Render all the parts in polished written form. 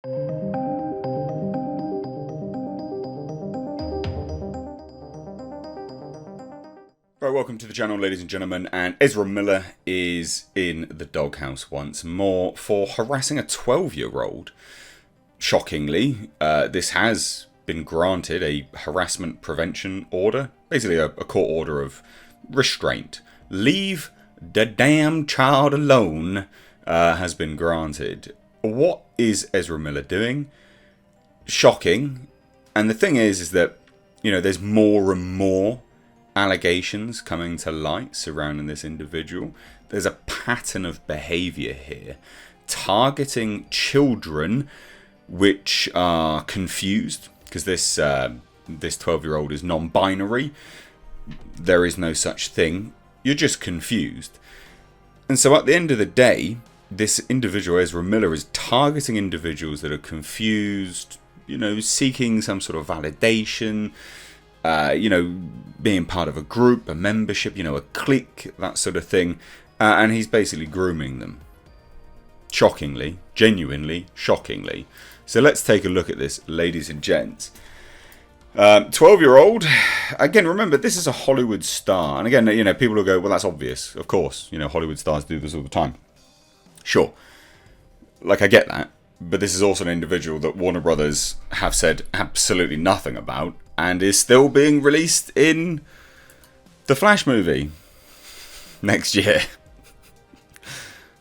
Right, welcome to the channel, ladies and gentlemen, and Ezra Miller is in the doghouse once more for harassing a 12-year-old. Shockingly, this has been granted a harassment prevention order, basically a court order of restraint. Leave the damn child alone has been granted. What is Ezra Miller doing? Shocking. And the thing is that, you know, there's more and more allegations coming to light surrounding this individual. There's a pattern of behavior here, targeting children which are confused, because this 12-year-old is non-binary. There is no such thing. You're just confused. And so at the end of the day, this individual, Ezra Miller, is targeting individuals that are confused, you know, seeking some sort of validation, you know, being part of a group, a membership, you know, a clique, that sort of thing. And he's basically grooming them. Shockingly, genuinely, shockingly. So let's take a look at this, ladies and gents. 12-year-old, again, remember, this is a Hollywood star. And again, you know, people will go, well, that's obvious. Of course, you know, Hollywood stars do this all the time. Sure. Like, I get that. But this is also an individual that Warner Brothers have said absolutely nothing about, and is still being released in the Flash movie next year.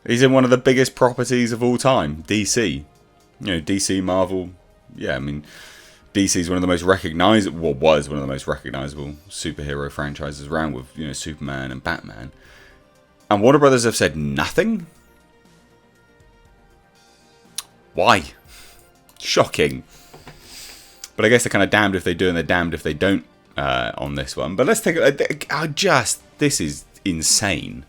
He's in one of the biggest properties of all time, DC. You know, DC, Marvel. Yeah, I mean, DC is one of the most recognizable, well, was one of the most recognizable superhero franchises around, with, you know, Superman and Batman. And Warner Brothers have said nothing? Why? Shocking. But I guess they're kind of damned if they do and they're damned if they don't on this one. But let's take this is insane.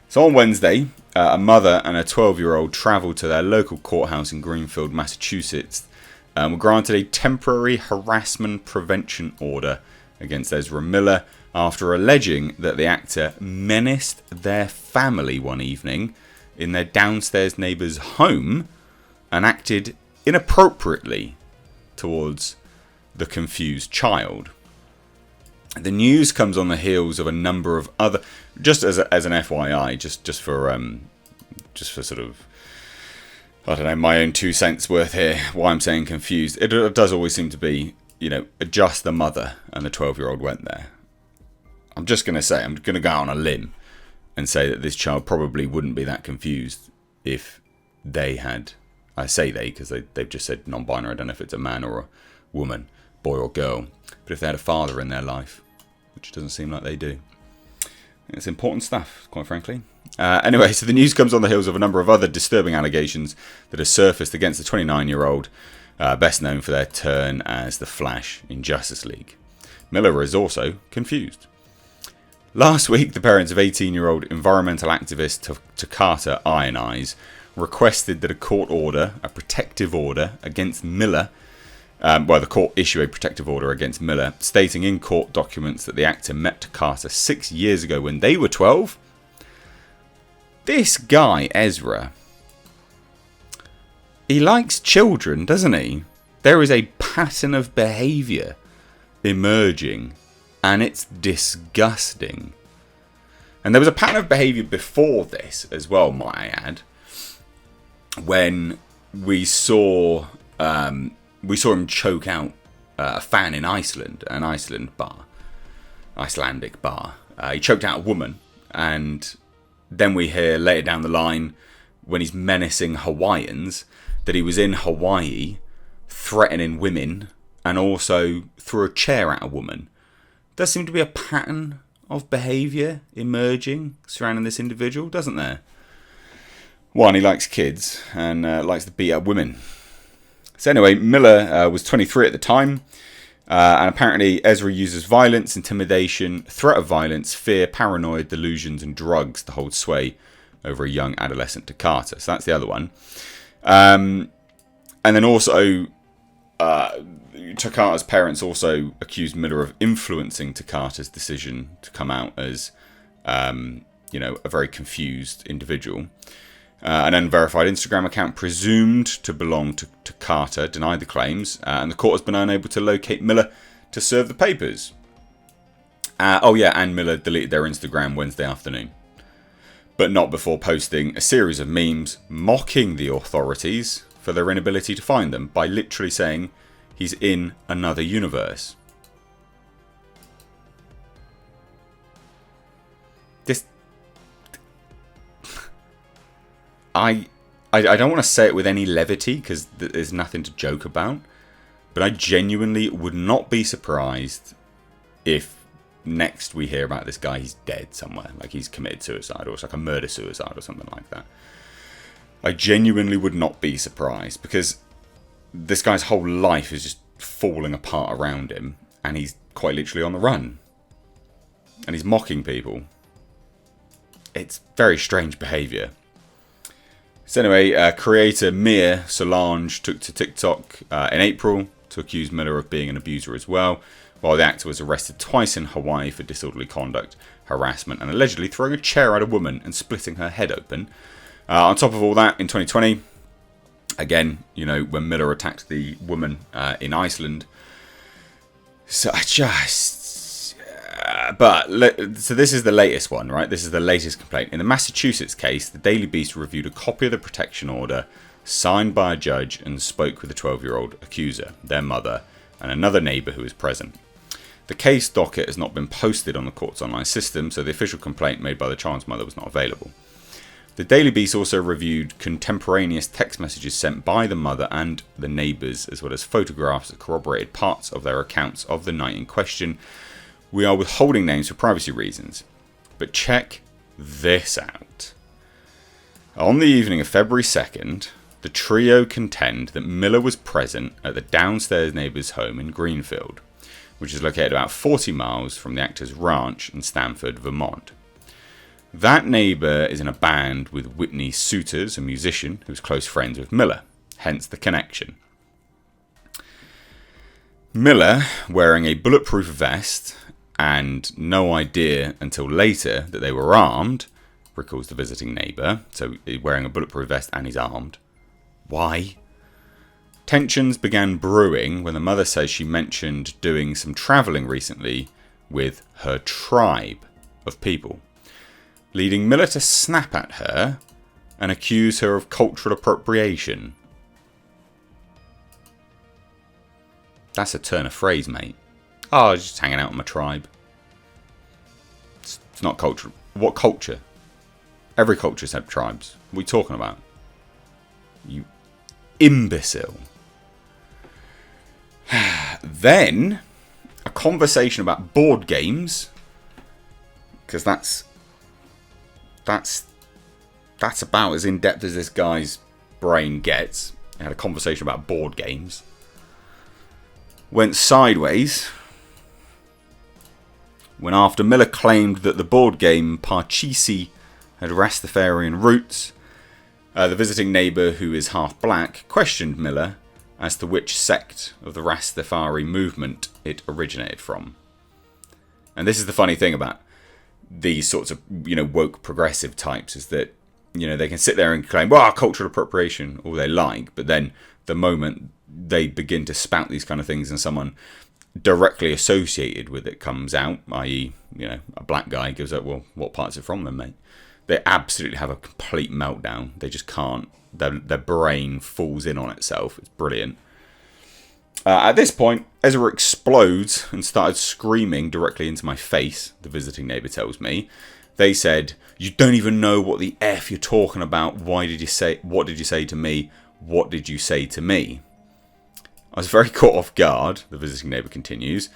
So on Wednesday, a mother and a 12-year-old travelled to their local courthouse in Greenfield, Massachusetts, and were granted a temporary harassment prevention order against Ezra Miller after alleging that the actor menaced their family one evening in their downstairs neighbour's home and acted inappropriately towards the confused child. The news comes on the heels of a number of other, just as an FYI, just for sort of, I don't know, my own 2 cents worth here. Why I'm saying confused, it does always seem to be, you know, just the mother and the 12-year-old went there. I'm just going to say, I'm going to go out on a limb and say that this child probably wouldn't be that confused if they had. I say they because they've just said non-binary. I don't know if it's a man or a woman, boy or girl. But if they had a father in their life, which doesn't seem like they do. It's important stuff, quite frankly. Anyway, so the news comes on the heels of a number of other disturbing allegations that have surfaced against the 29-year-old, best known for their turn as the Flash in Justice League. Miller is also confused. Last week, the parents of 18-year-old environmental activist Takata Iron Eyes requested that a court order, a protective order against Miller, the court issue a protective order against Miller, stating in court documents that the actor met Takata 6 years ago when they were 12. This guy, Ezra, he likes children, doesn't he? There is a pattern of behaviour emerging, and it's disgusting. And there was a pattern of behaviour before this as well, might I add, when we saw him choke out a fan in Iceland, an Icelandic bar. He choked out a woman, and then we hear later down the line when he's menacing Hawaiians that he was in Hawaii threatening women and also threw a chair at a woman. There seems to be a pattern of behaviour emerging surrounding this individual, doesn't there? One, he likes kids and likes to beat up women. So anyway, Miller was 23 at the time, and apparently Ezra uses violence, intimidation, threat of violence, fear, paranoid, delusions, and drugs to hold sway over a young adolescent Takata. So that's the other one. And then also, Takata's parents also accused Miller of influencing Takata's decision to come out as, a very confused individual. An unverified Instagram account presumed to belong to Carter denied the claims, and the court has been unable to locate Miller to serve the papers. And Miller deleted their Instagram Wednesday afternoon, but not before posting a series of memes mocking the authorities for their inability to find them by literally saying he's in another universe. I don't want to say it with any levity because there's nothing to joke about, but I genuinely would not be surprised if next we hear about this guy, he's dead somewhere, like he's committed suicide, or it's like a murder-suicide or something like that. I genuinely would not be surprised because this guy's whole life is just falling apart around him, and he's quite literally on the run, and he's mocking people. It's very strange behaviour. So anyway, creator Mia Solange took to TikTok in April to accuse Miller of being an abuser as well, while the actor was arrested twice in Hawaii for disorderly conduct, harassment, and allegedly throwing a chair at a woman and splitting her head open. On top of all that, in 2020, again, when Miller attacked the woman in Iceland. So so this is the latest one, right? This is the latest complaint. In the Massachusetts case, the Daily Beast reviewed a copy of the protection order signed by a judge and spoke with the 12-year-old accuser, their mother, and another neighbour who was present. The case docket has not been posted on the court's online system, so the official complaint made by the child's mother was not available. The Daily Beast also reviewed contemporaneous text messages sent by the mother and the neighbours, as well as photographs that corroborated parts of their accounts of the night in question. We are withholding names for privacy reasons, but check this out. On the evening of February 2nd, the trio contend that Miller was present at the downstairs neighbour's home in Greenfield, which is located about 40 miles from the actor's ranch in Stamford, Vermont. That neighbour is in a band with Whitney Suiters, a musician who's close friends with Miller, hence the connection. Miller, wearing a bulletproof vest and no idea until later that they were armed, recalls the visiting neighbour. So wearing a bulletproof vest and he's armed. Why? Tensions began brewing when the mother says she mentioned doing some travelling recently with her tribe of people, leading Miller to snap at her and accuse her of cultural appropriation. That's a turn of phrase, mate. Oh, I was just hanging out with my tribe. It's not cultural. What culture? Every culture's had tribes. What are we talking about? You imbecile. Then, a conversation about board games, because that's about as in-depth as this guy's brain gets. I had a conversation about board games. Went sideways when after Miller claimed that the board game Parcheesi had Rastafarian roots, the visiting neighbour, who is half black, questioned Miller as to which sect of the Rastafari movement it originated from. And this is the funny thing about these sorts of, woke progressive types, is that, they can sit there and claim, cultural appropriation, all they like, but then the moment they begin to spout these kind of things and someone directly associated with it comes out, i.e., a black guy gives up, well, what part's it from then, mate? They absolutely have a complete meltdown. They just can't. Their brain falls in on itself. It's brilliant. At this point, Ezra explodes and started screaming directly into my face, the visiting neighbour tells me. They said, "You don't even know what the F you're talking about. What did you say to me? What did you say to me?" I was very caught off guard, the visiting neighbour continues.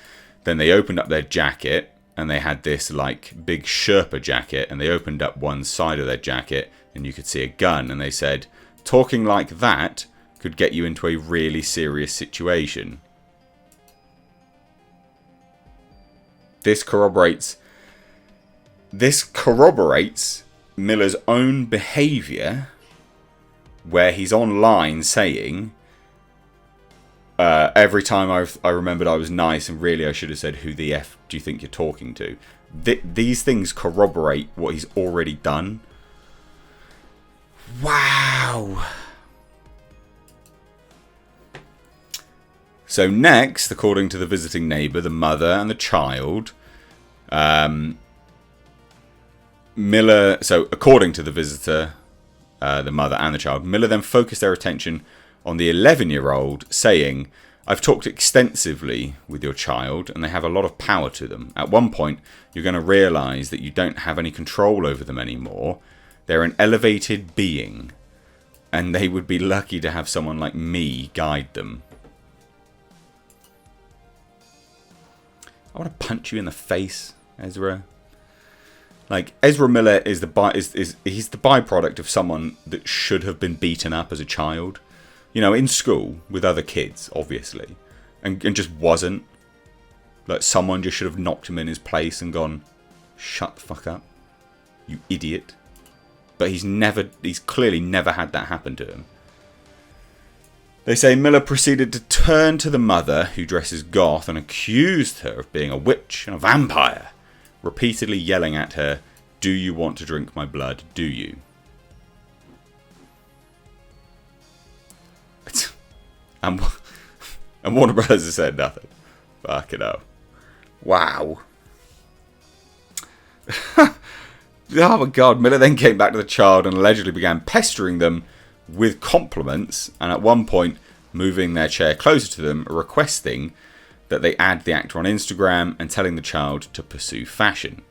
Then they opened up their jacket, and they had this big Sherpa jacket, and they opened up one side of their jacket and you could see a gun, and they said, "Talking like that could get you into a really serious situation." This corroborates Miller's own behaviour, where he's online saying, every time I remembered I was nice and really I should have said, "Who the F do you think you're talking to?" These things corroborate what he's already done. Wow. So next, according to the visiting neighbour, the mother and the child, Miller, so according to the visitor, the mother and the child, Miller then focused their attention on the 11-year-old, saying, "I've talked extensively with your child and they have a lot of power to them. At one point, you're going to realise that you don't have any control over them anymore. They're an elevated being and they would be lucky to have someone like me guide them." I want to punch you in the face, Ezra. Like, Ezra Miller is he's the byproduct of someone that should have been beaten up as a child. You know, in school with other kids, obviously. And just wasn't. Like, someone just should have knocked him in his place and gone, "Shut the fuck up, you idiot." But he's clearly never had that happen to him. They say Miller proceeded to turn to the mother, who dresses goth, and accused her of being a witch and a vampire, repeatedly yelling at her, "Do you want to drink my blood? Do you?" And Warner Brothers has said nothing. Fuck it up. Wow. Oh my god. Miller then came back to the child and allegedly began pestering them with compliments, and at one point moving their chair closer to them, requesting that they add the actor on Instagram and telling the child to pursue fashion.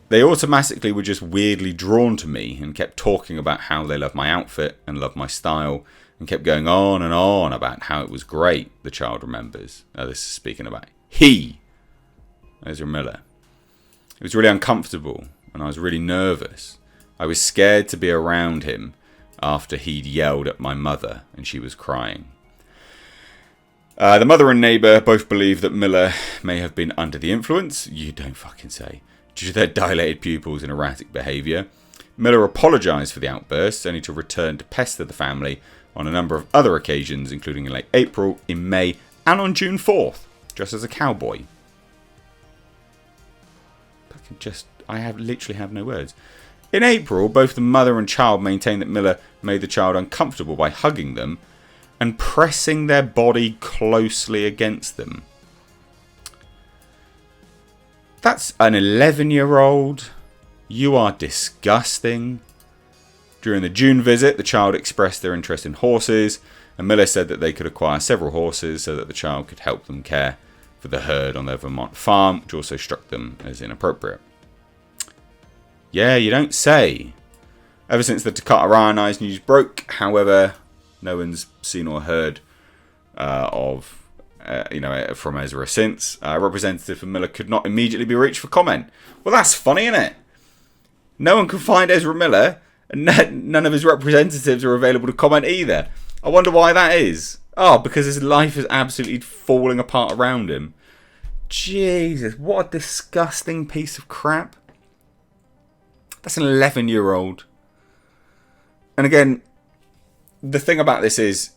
They automatically were just weirdly drawn to me and kept talking about how they love my outfit and love my style, and kept going on and on about how it was great, the child remembers. Now this is speaking about Ezra Miller. It was really uncomfortable and I was really nervous. I was scared to be around him after he'd yelled at my mother and she was crying. The mother and neighbour both believe that Miller may have been under the influence, you don't fucking say, due to their dilated pupils and erratic behaviour. Miller apologised for the outbursts, only to return to pester the family on a number of other occasions, including in late April, in May, and on June 4th, dressed as a cowboy. I literally have no words. In April, both the mother and child maintained that Miller made the child uncomfortable by hugging them and pressing their body closely against them. That's an 11-year-old. You are disgusting. During the June visit, the child expressed their interest in horses, and Miller said that they could acquire several horses so that the child could help them care for the herd on their Vermont farm, which also struck them as inappropriate. Yeah, you don't say. Ever since the Takata Ryanized news broke, however, no one's seen or heard from Ezra since. A representative for Miller could not immediately be reached for comment. Well, that's funny, isn't it? No one can find Ezra Miller, and none of his representatives are available to comment either. I wonder why that is. Oh, because his life is absolutely falling apart around him. Jesus, what a disgusting piece of crap. That's an 11-year-old. And again, the thing about this is,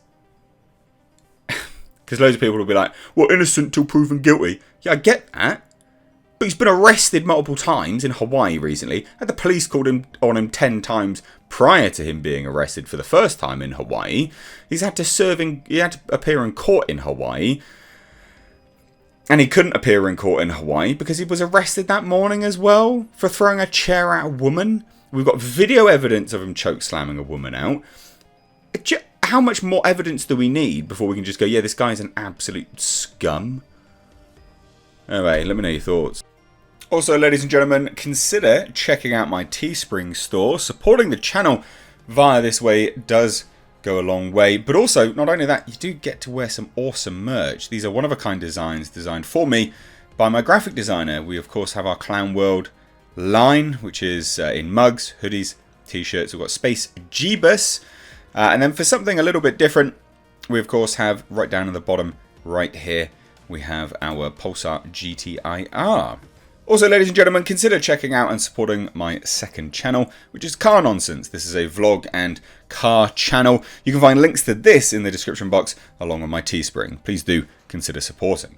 because loads of people will be like, well, innocent till proven guilty. Yeah, I get that. But he's been arrested multiple times in Hawaii recently. And the police called on him 10 times prior to him being arrested for the first time in Hawaii. He had to appear in court in Hawaii. And he couldn't appear in court in Hawaii because he was arrested that morning as well for throwing a chair at a woman. We've got video evidence of him choke slamming a woman out. How much more evidence do we need before we can just go, yeah, this guy's an absolute scum? Anyway, let me know your thoughts. Also, ladies and gentlemen, consider checking out my Teespring store. Supporting the channel via this way does go a long way. But also, not only that, you do get to wear some awesome merch. These are one-of-a-kind designs designed for me by my graphic designer. We, of course, have our Clown World line, which is in mugs, hoodies, t-shirts. We've got Space Jeebus. And then for something a little bit different, we, of course, have right down at the bottom right here, we have our Pulsar GTIR. Also, ladies and gentlemen, consider checking out and supporting my second channel, which is Car Nonsense. This is a vlog and car channel. You can find links to this in the description box, along with my Teespring. Please do consider supporting.